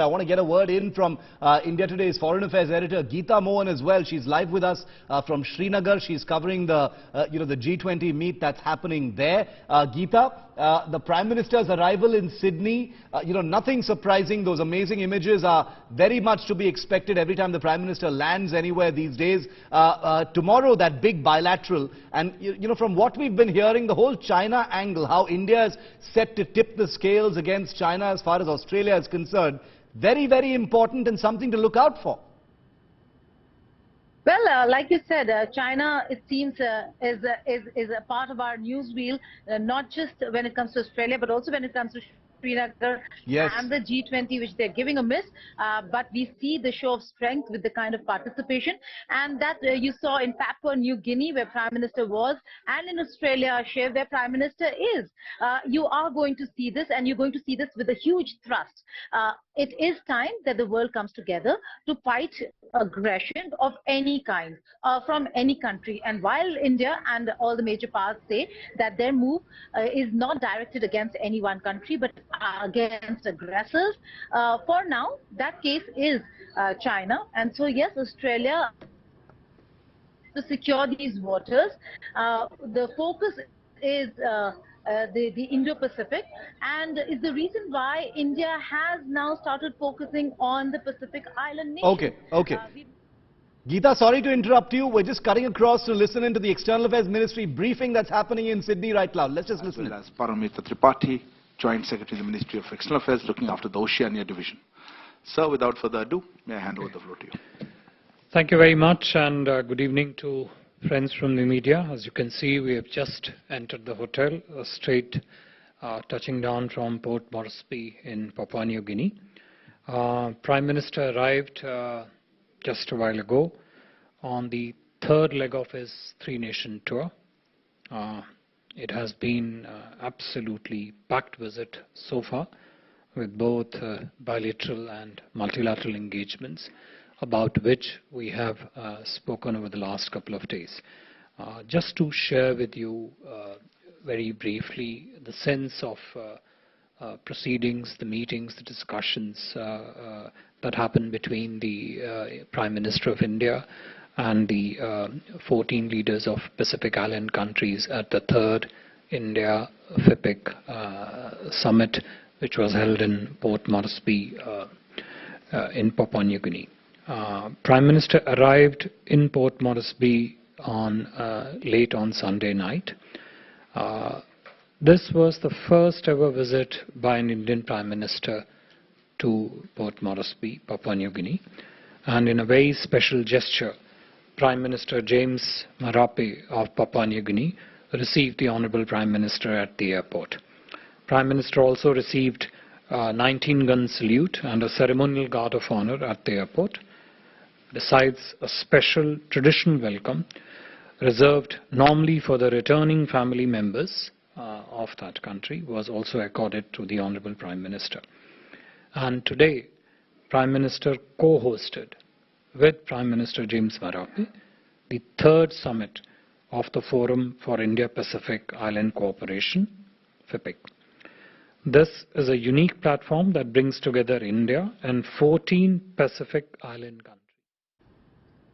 I want to get a word in from India Today's Foreign Affairs editor Geeta Mohan as well. She's live with us from Srinagar. She's covering the the G20 meet that's happening there. Geeta, the Prime Minister's arrival in Sydney, nothing surprising. Those amazing images are very much to be expected every time the Prime Minister lands anywhere these days. Tomorrow, that big bilateral, and from what we've been hearing, the whole China angle, how India is set to tip the scales against China as far as Australia is concerned. Very, very important and something to look out for. Well, like you said, China, it seems, is a part of our newsreel, not just when it comes to Australia, but also when it comes to Srinagar and the G20, which they're giving a miss. But we see the show of strength with the kind of participation. And that you saw in Papua New Guinea, where Prime Minister was, and in Australia, where Prime Minister is. You are going to see this, and you're going to see this with a huge thrust. It is time that the world comes together to fight aggression of any kind from any country. And while India and all the major powers say that their move is not directed against any one country, but against aggressors, for now, that case is China. And so, yes, Australia, to secure these waters, the focus is the Indo-Pacific, and is the reason why India has now started focusing on the Pacific Island nations. Okay. Geeta, sorry to interrupt you. We're just cutting across to listen into the External Affairs Ministry briefing that's happening in Sydney right now. Let's just listen. As Paramita Tripathi, Joint Secretary of the Ministry of External Affairs, looking after the Oceania Division. Sir, without further ado, may I hand over the floor to you. Thank you very much, and good evening to friends from the media. As you can see, we have just entered the hotel, straight touching down from Port Moresby in Papua New Guinea. Prime Minister arrived just a while ago on the third leg of his three-nation tour. It has been absolutely packed visit so far, with both bilateral and multilateral engagements, about which we have spoken over the last couple of days. Just to share with you very briefly the sense of proceedings, the meetings, the discussions that happened between the Prime Minister of India and the 14 leaders of Pacific Island countries at the third India-FIPIC summit, which was held in Port Moresby in Papua New Guinea. Prime Minister arrived in Port Moresby late on Sunday night. This was the first ever visit by an Indian Prime Minister to Port Moresby, Papua New Guinea, and in a very special gesture, Prime Minister James Marape of Papua New Guinea received the Honourable Prime Minister at the airport. Prime Minister also received a 19-gun salute and a ceremonial guard of honour at the airport, besides a special traditional welcome reserved normally for the returning family members of that country was also accorded to the Honourable Prime Minister. And today, Prime Minister co-hosted with Prime Minister James Marape the third summit of the Forum for India-Pacific Island Cooperation, FIPIC. This is a unique platform that brings together India and 14 Pacific Island countries.